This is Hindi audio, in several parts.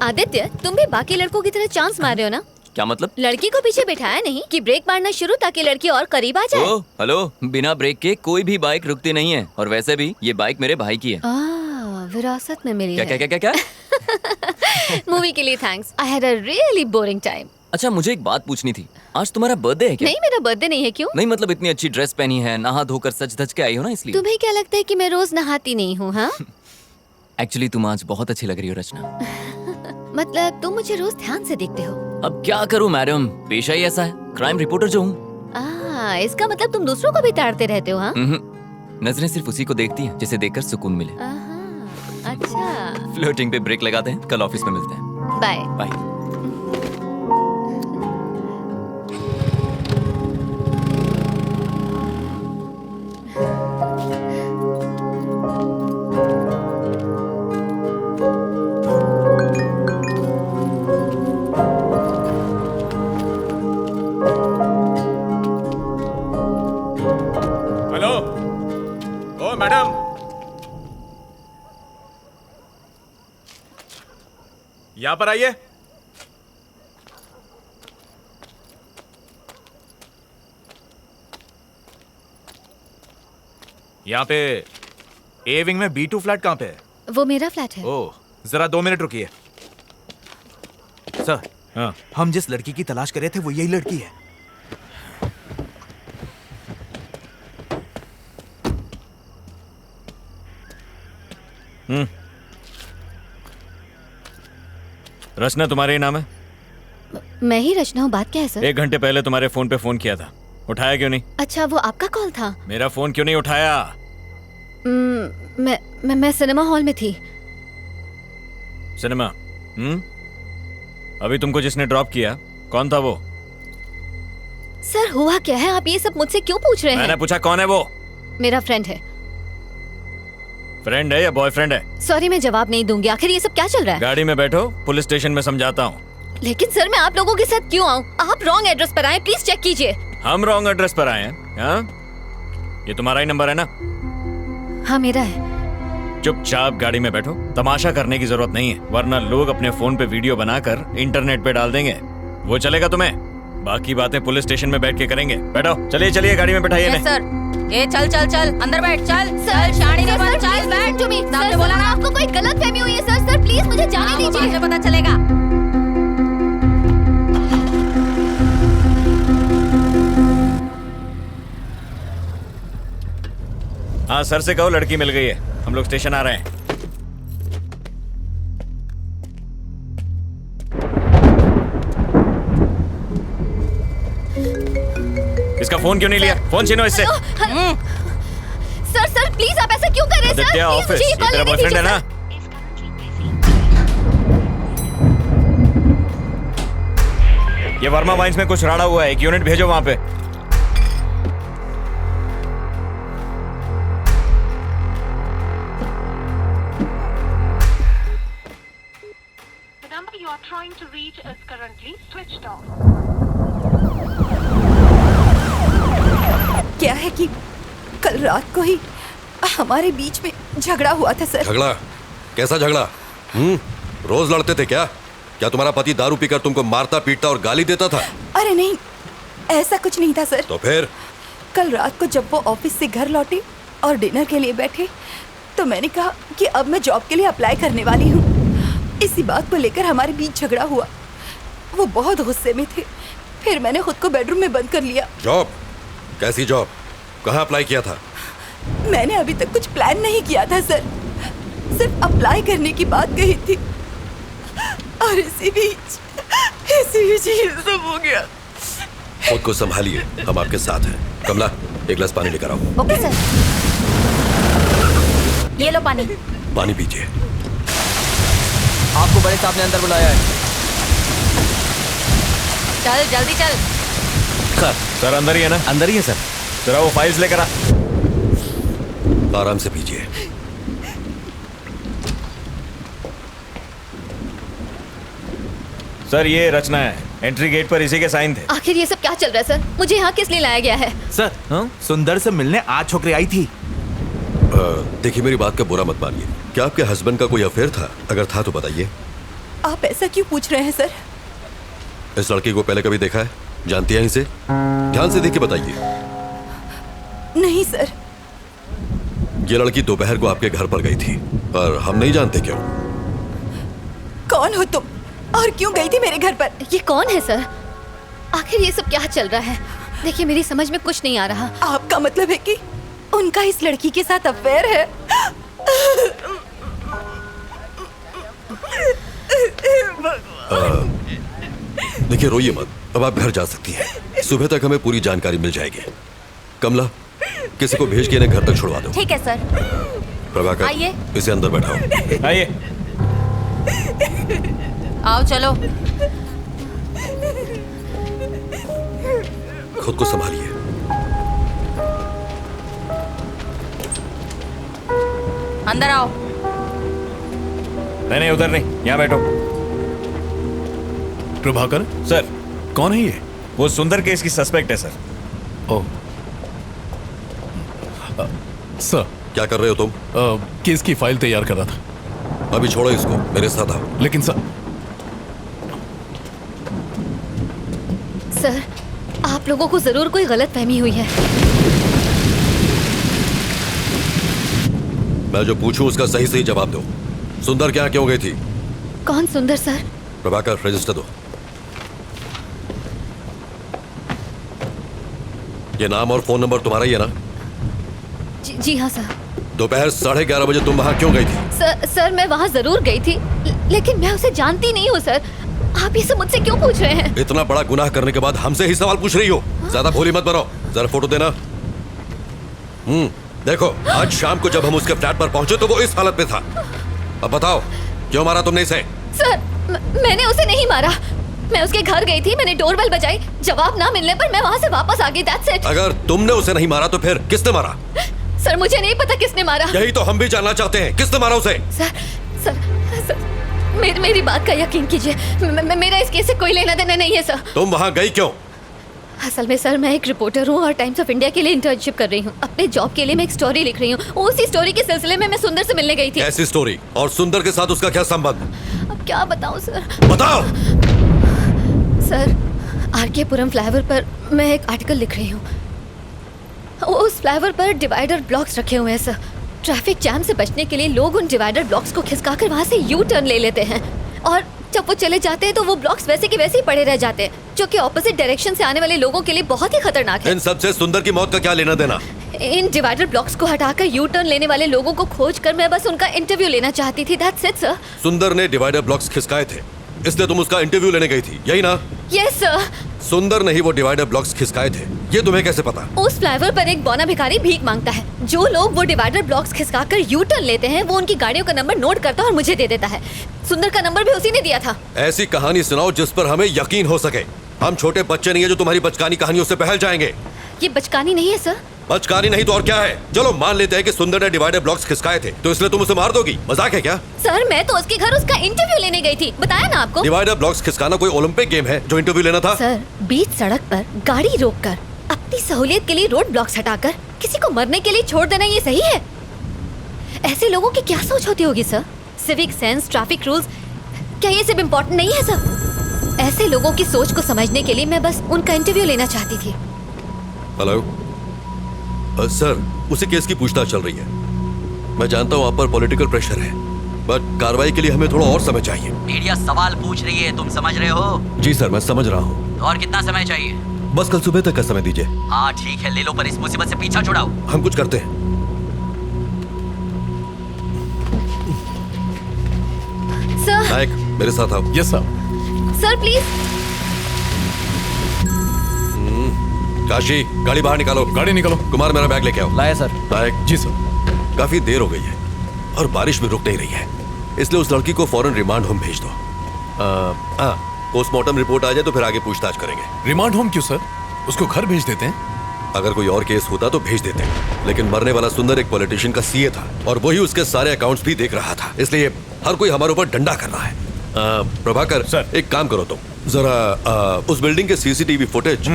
आदित्य, तुम भी बाकी लड़कों की तरह चांस मार रहे हो ना? क्या मतलब? लड़की को पीछे बिठाया नहीं कि ब्रेक मारना शुरू ताकि लड़की और करीब आ जाए। ओ, हेलो, बिना ब्रेक के कोई भी बाइक रुकती नहीं है। और वैसे भी ये बाइक मेरे भाई की है। विरासत में मिली क्या है। क्या क्या क्या क्या? मूवी के लिए thanks. I had a really boring time. अच्छा, मुझे एक बात पूछनी थी। आज तुम्हारा बर्थडे है क्या? नहीं, मेरा बर्थडे नहीं है। क्यों? नहीं मतलब इतनी अच्छी ड्रेस पहनी है, नहा धोकर सज धज के आई हो ना, इसलिए। तुम्हें क्या लगता है कि मैं रोज नहाती नहीं हूँ? हाँ एक्चुअली तुम आज बहुत अच्छी लग रही हो रचना। मतलब तुम मुझे रोज ध्यान से देखते हो। अब क्या करूं मैडम, पेशा ही ऐसा है, क्राइम रिपोर्टर जो हूँ। इसका मतलब तुम दूसरों को भी ताड़ते रहते हो? हाँ नजरें सिर्फ उसी को देखती हैं जिसे देखकर सुकून मिले। अच्छा, फ्लर्टिंग पे ब्रेक लगाते हैं, कल ऑफिस में मिलते हैं। Bye bye. हेलो, ओ मैडम, यहां पर आइए। यहाँ पे ए विंग में B2 फ्लैट कहाँ पे है? वो मेरा फ्लैट है। ओह, जरा 2 मिनट रुकिए। सर, हाँ, हम जिस लड़की की तलाश कर रहे थे वो यही लड़की है। रचना तुम्हारे ही नाम है? मैं ही रचना हूँ। बात क्या है सर? 1 घंटे पहले तुम्हारे फोन पे फोन किया था, उठाया क्यों नहीं? अच्छा, वो आपका कॉल था? मेरा फोन क्यों नहीं उठाया? मैं सिनेमा हॉल में थी। सिनेमा? अभी तुमको जिसने ड्रॉप किया कौन था वो? सर, हुआ क्या है? आप ये सब मुझसे क्यों पूछ रहे हैं? मैंने पूछा कौन है वो? मेरा फ्रेंड है। फ्रेंड है या बॉयफ्रेंड है? सॉरी, मैं जवाब नहीं दूंगी। आखिर ये सब क्या चल रहा है? गाड़ी में बैठो, पुलिस स्टेशन में समझाता हूँ। लेकिन सर, मैं आप लोगों के साथ क्यों आऊँ? आप रॉन्ग एड्रेस पर आए, प्लीज चेक कीजिए। हम रॉन्ग एड्रेस पर आए हैं? हाँ? ये तुम्हारा ही नंबर है ना? हाँ, मेरा है। चुपचाप गाड़ी में बैठो, तमाशा करने की जरूरत नहीं है, वरना लोग अपने फोन पे वीडियो बनाकर इंटरनेट पे डाल देंगे। वो चलेगा तुम्हें? बाकी बातें पुलिस स्टेशन में बैठ के करेंगे। बैठो, चलिए चलिए, गाड़ी में बैठाइए। Yes sir. ए चल चल चल, अंदर बैठ। चल सर, शानी ने सर, चल बैठ। To me. सामने बोला ना आपको कोई गलतफहमी हुई है सर। सर प्लीज मुझे जाने दीजिए। बाद में पता चलेगा। हाँ, सर से कहो लड़की मिल गई है, हम लोग स्टेशन आ रहे हैं। इसका फोन क्यों नहीं लिया? फोन छीनो इससे। सर प्लीज आप ऐसा क्यों कर रहे हैं? सर आदित्य, ऑफिस, ये तेरा बॉयफ्रेंड है ना? ये वर्मा वाइन्स में कुछ राड़ा हुआ है, 1 यूनिट भेजो वहां पे। Trying to reach is currently switched off. क्या है कि कल रात को ही हमारे बीच में झगड़ा हुआ था सर। झगड़ा? कैसा झगड़ा? रोज लड़ते थे क्या? क्या तुम्हारा पति दारू पीकर तुमको मारता पीटता और गाली देता था? अरे नहीं, ऐसा कुछ नहीं था सर। तो फिर? कल रात को जब वो ऑफिस से घर लौटे और डिनर के लिए बैठे तो मैंने कहा कि अब मैं जॉब के लिए अप्लाई करने वाली हूँ। इसी बात को लेकर हमारे बीच झगड़ा हुआ। वो बहुत गुस्से में थे। फिर मैंने खुद को बेडरूम में बंद कर लिया। जॉब? कैसी जॉब? कहाँ अप्लाई किया था? मैंने अभी तक कुछ प्लान नहीं किया था सर, सिर्फ अप्लाई करने की बात कही थी। और इसी बीच ये सब हो गया। खुद को संभालिए, हम आपके साथ हैं। कमला, एक गिलास पानी लेकर आओ। Okay sir. ये लो पानी। पानी पीजिए। आपको बड़े साहब ने अंदर बुलाया है। चल जल्दी चल। सर अंदर ही है ना? अंदर ही है सर। जरा वो फाइल्स लेकर आ। आराम से पीजिए। सर ये रचना है, एंट्री गेट पर इसी के साइन थे। आखिर ये सब क्या चल रहा है सर? मुझे यहाँ किस लिए लाया गया है? सर, सुंदर से मिलने आज छोकरी आई थी। देखिए, मेरी बात का बुरा मत मानिए। क्या आपके हस्बैंड का कोई अफेयर था? अगर था तो बताइए। आप ऐसा क्यों पूछ रहे हैं सर? इस लड़की को पहले कभी देखा है? जानती हैं इसे? ध्यान से देख के बताइए। नहीं सर। ये लड़की दोपहर को आपके घर पर गई थी, पर हम नहीं जानते क्यों। कौन हो तुम और क्यों गई थी मेरे घर पर? ये कौन है सर? आखिर ये सब क्या चल रहा है? देखिए मेरी समझ में कुछ नहीं आ रहा। आपका मतलब है कि उनका इस लड़की के साथ अफेयर है? देखिए रोइए मत, अब आप घर जा सकती हैं। सुबह तक हमें पूरी जानकारी मिल जाएगी। कमला, किसी को भेज के इन्हें घर तक छुड़वा दो। ठीक है सर। प्रभाकर, आइए। इसे अंदर बैठाओ। आइए। आओ चलो। खुद को संभालिए। अंदर आओ। नहीं उधर नहीं, यहाँ बैठो। प्रभाकर सर, कौन है ये? वो सुंदर केस की सस्पेक्ट है सर। ओह सर, क्या कर रहे हो तुम? केस की फाइल तैयार कर रहा था। अभी छोड़ो इसको, मेरे साथ आओ। लेकिन सर सर, आप लोगों को जरूर कोई गलतफहमी हुई है। मैं जो पूछूं उसका सही सही जवाब दो। सुंदर क्या क्यों गई थी? कौन सुंदर सर? प्रभाकर, रजिस्टर दो। ये नाम और फोन नंबर तुम्हारा ही है ना? जी हाँ सर। दोपहर 11:30 बजे तुम वहां क्यों गई थी? सर मैं वहाँ जरूर गई थी, लेकिन मैं उसे जानती नहीं हूँ सर। आप ये सब मुझसे क्यों पूछ रहे हैं? इतना बड़ा गुनाह करने के बाद हमसे ही सवाल पूछ रही हो? ज्यादा भोली मत बनो। जरा फोटो देना। देखो, आज शाम को जब हम उसके फ्लैट पर पहुंचे तो वो इस हालत में था। अब बताओ, क्यों मारा तुमने इसे? सर, मैंने उसे नहीं मारा। मैं उसके घर गई थी, मैंने डोरबेल बजाई, जवाब ना मिलने पर मैं वहाँ से वापस आ गई। That's it। अगर तुमने उसे नहीं मारा तो फिर किसने मारा? सर मुझे नहीं पता किसने मारा। यही तो हम भी जानना चाहते हैं, किसने मारा उसे? सर मेरी बात का यकीन कीजिए, मेरा इस केस से कोई लेना देना नहीं है सर। तुम वहां गई क्यों? असल में सर, मैं एक रिपोर्टर हूँ और टाइम्स ऑफ इंडिया के लिए इंटर्नशिप कर रही हूँ। अपने जॉब के लिए मैं एक स्टोरी लिख रही हूँ। उसी स्टोरी के सिलसिले में मैं सुंदर से मिलने गई थी। कैसी स्टोरी? और सुंदर के साथ उसका क्या संबंध? अब क्या बताऊँ सर? बताओ। सर, आरके पुरम फ्लाईओवर पर मैं एक आर्टिकल लिख रही हूँ। उस फ्लाईओवर पर डिवाइडर ब्लॉक्स रखे हुए हैं सर। ट्रैफिक जैम से बचने के लिए लोग उन डिवाइडर ब्लॉक्स को खिसकाकर वहाँ से यू टर्न ले लेते हैं, और जब वो चले जाते हैं तो वो ब्लॉक्स वैसे के वैसे ही पड़े रह जाते हैं, जो कि ऑपोजिट डायरेक्शन से आने वाले लोगों के लिए बहुत ही खतरनाक है। इन सबसे सुंदर की मौत का क्या लेना देना? इन डिवाइडर ब्लॉक्स को हटाकर यू टर्न लेने वाले लोगों को खोजकर मैं बस उनका इंटरव्यू लेना चाहती थी। That's it, sir. सुंदर ने डिवाइडर ब्लॉक्स खिसकाए थे, इसलिए तुम उसका इंटरव्यू लेने गई थी, यही ना? Yes sir. सुंदर ने ही वो डिवाइडर ब्लॉक्स खिसकाए थे, ये तुम्हें कैसे पता? उस फ्लाईओवर पर एक बौना भिखारी भीख मांगता है। जो लोग वो डिवाइडर ब्लॉक्स खिसकाकर यू टर्न लेते हैं, वो उनकी गाड़ियों का नंबर नोट करता है और मुझे दे देता है। सुंदर का नंबर भी उसी ने दिया था। ऐसी कहानी सुनाओ जिस पर हमें यकीन हो सके। हम छोटे बच्चे नहीं है जो तुम्हारी बचकानी कहानियों से बहल जाएंगे। ये बचकानी नहीं है सर। बचकानी नहीं तो और क्या है? चलो मान लेते हैं कि सुंदर ने डिवाइडर ब्लॉक्स खिसकाए थे, तो इसलिए तुम उसे मार दोगी? मजाक है क्या? सर, मैं तो उसके घर उसका इंटरव्यू लेने गई थी, बताया ना आपको। डिवाइडर ब्लॉक्स खिसकाना कोई ओलंपिक गेम है जो इंटरव्यू लेना था? सर, बीच सड़क पर गाड़ी रोककर अपनी सहूलियत के लिए रोड ब्लॉक्स हटाकर किसी को मरने के लिए छोड़ देना, ये सही है? ऐसे लोगों की क्या सोच होती होगी sir? Civic sense, traffic rules, क्या ये सब इम्पोर्टेंट नहीं है सर? ऐसे लोगों की सोच को समझने के लिए मैं बस उनका इंटरव्यू लेना चाहती थी। हेलो सर, उसी केस की पूछताछ चल रही है। मैं जानता हूँ आप पर पॉलिटिकल प्रेशर है, बट कार्रवाई के लिए हमें थोड़ा और समय चाहिए। मीडिया सवाल पूछ रही है, तुम समझ रहे हो? जी सर, मैं समझ रहा हूँ। और कितना समय चाहिए? बस कल सुबह तक का समय दीजिए। हाँ ठीक है, ले लो, पर इस मुसीबत से पीछा छुड़ाओ। हम कुछ करते हैं। सर। नायक, मेरे साथ आओ। Yes sir. Sir please. Kashi, गाड़ी बाहर निकालो। गाड़ी निकालो। कुमार, मेरा बैग लेके आओ। लाया सर। नायक। जी सर। काफी देर हो गई है और बारिश भी रुक नहीं रही है, इसलिए उस लड़की को फौरन रिमांड होम भेज दो। पोस्टमार्टम रिपोर्ट आ जाए तो फिर आगे पूछताछ करेंगे। रिमांड होम क्यों सर? उसको घर भेज देते हैं। अगर कोई और केस होता तो भेज देते, लेकिन मरने वाला सुंदर एक पॉलिटिशियन का सीए था और वही उसके सारे अकाउंट्स भी देख रहा था, इसलिए हर कोई हमारे ऊपर डंडा कर रहा है। प्रभाकर सर। एक काम करो, तुम जरा उस बिल्डिंग के सीसीटीवी फुटेज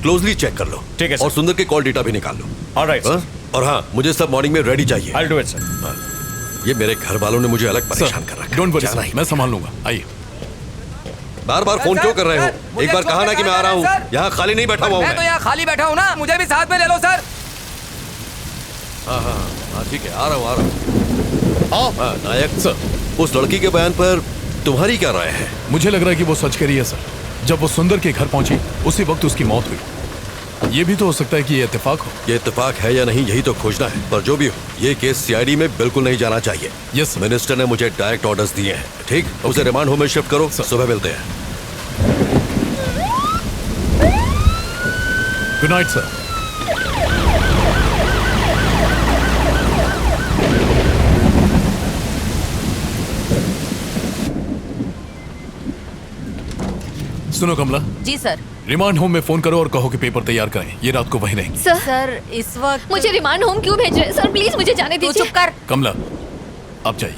क्लोजली चेक कर लो। ठीक है सर। और सुंदर के कॉल डेटा भी निकाल लो। Alright sir. और हाँ, मुझे सब मॉर्निंग में रेडी चाहिए। I'll do it, sir. ये मेरे घर वालों ने मुझे अलग परेशान कर रखा। डोंट वरी जाना सर, ही मैं संभाल लूंगा। आइए। बार बार फोन क्यों कर रहे हो? एक बार कहा ना कि मैं आ रहा हूँ। यहाँ खाली नहीं बैठा हुआ हूँ मैं तो यहाँ खाली बैठा हूँ ना, मुझे भी साथ में ले लो सर। हाँ ठीक है, आ रहा हूँ। हाँ नायक सर, उस लड़की के बयान पर तुम्हारी क्या राय है? मुझे लग रहा है कि वो सच कह रही है सर। जब वो सुंदर के घर पहुंची उसी वक्त उसकी मौत हुई। ये भी तो हो सकता है कि ये इत्तेफाक हो। ये इत्तेफाक है या नहीं, यही तो खोजना है। पर जो भी हो, ये केस सीआईडी में बिल्कुल नहीं जाना चाहिए। यस मिनिस्टर ने मुझे डायरेक्ट ऑर्डर्स दिए हैं। ठीक, उसे रिमांड होम में शिफ्ट करो। सुबह मिलते हैं। Good night sir. सुनो कमला, जी सर। रिमांड होम में फोन करो और कहो कि पेपर तैयार करें। ये रात को वहीं रहेंगे। सर सर इस वक्त मुझे रिमांड होम क्यों भेज रहे हैं? सर प्लीज मुझे जाने तू दीजिए। चुप कर। कमला, आप जाइए।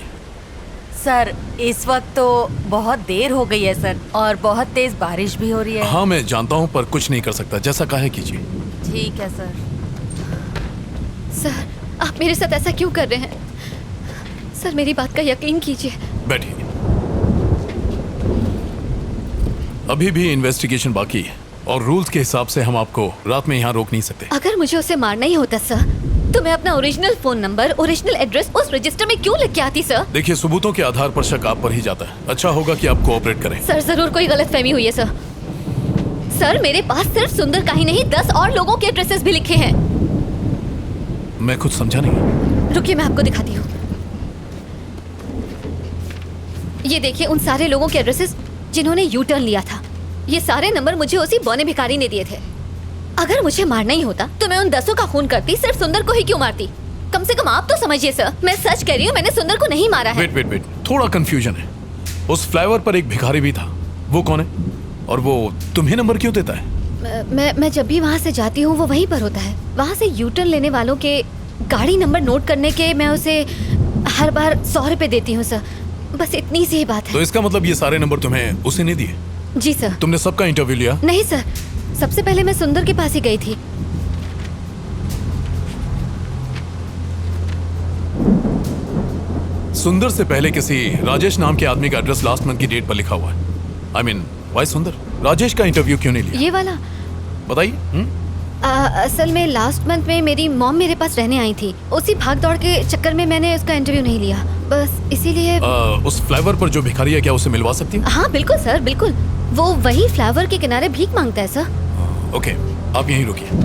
सर इस वक्त तो बहुत देर हो गई है सर, और बहुत तेज बारिश भी हो रही है। हाँ मैं जानता हूँ, पर कुछ नहीं कर सकता। जैसा कहे कीजिए। ठीक है सर। सर आप मेरे साथ ऐसा क्यों कर रहे हैं? सर मेरी बात का यकीन कीजिए। बैठिए। अभी भी इन्वेस्टिगेशन बाकी है और रूल्स के हिसाब से हम आपको रात में यहाँ रोक नहीं सकते। अगर मुझे उसे मारना ही होता सर, तो मैं अपना original phone number, original address उस रजिस्टर में क्यों लिख के आती सर? देखिए, सबूतों के आधार पर शक आप पर ही जाता है। अच्छा होगा कि आप कोऑपरेट करें। सर जरूर कोई गलतफहमी हुई है सर। सर मेरे पास सिर्फ सुंदर का ही नहीं 10 और लोगों के एड्रेसेस भी लिखे हैं। मैं कुछ समझा नहीं। रुकिए मैं आपको दिखाती हूँ। ये देखिए उन सारे लोगों के एड्रेसेस जिन्होंने यू टर्न लिया था। ये सारे नंबर मुझे उसी बौने भिखारी ने दिए थे। अगर मुझे मारना ही होता तो मैं उन 10 का खून करती, सिर्फ सुंदर को ही क्यों मारती? कम से कम आप तो समझिए सर, मैं सच कह रही हूँ, मैंने सुंदर को नहीं मारा है। वेट, थोड़ा कंफ्यूजन है। उस फ्लाईओवर पर एक भिखारी भी था, वो कौन है? और वो तुम्हें नंबर क्यों देता है? मैं जब भी वहाँ से जाती हूँ वो वहीं पर होता है। वहाँ से यू टर्न लेने वालों के गाड़ी नंबर नोट करने के मैं उसे हर बार 100 रुपए देती हूँ सर। बस इतनी सी ही बात है। तो इसका मतलब ये सारे नंबर तुम्हें उसे नहीं दिए? जी सर। तुमने सबका इंटरव्यू लिया? नहीं सर, सबसे पहले मैं सुंदर के पास ही गई थी। सुंदर से पहले किसी राजेश नाम के आदमी का एड्रेस लास्ट मंथ की डेट पर लिखा हुआ है। आई मीन वाई सुंदर राजेश का इंटरव्यू क्यों नहीं लिया? ये वाला बताइए। असल में लास्ट मंथ में मेरी मॉम मेरे पास रहने आई थी। उसी भाग दौड़ के चक्कर में मैंने उसका इंटरव्यू नहीं लिया, बस इसीलिए। उस फ्लाईओवर पर जो भिखारी है, क्या उसे मिलवा सकती हूँ? हाँ बिल्कुल सर, बिल्कुल। वो वही फ्लाईओवर के किनारे भीख मांगता है सर। ओके, आप यहीं रुकिए।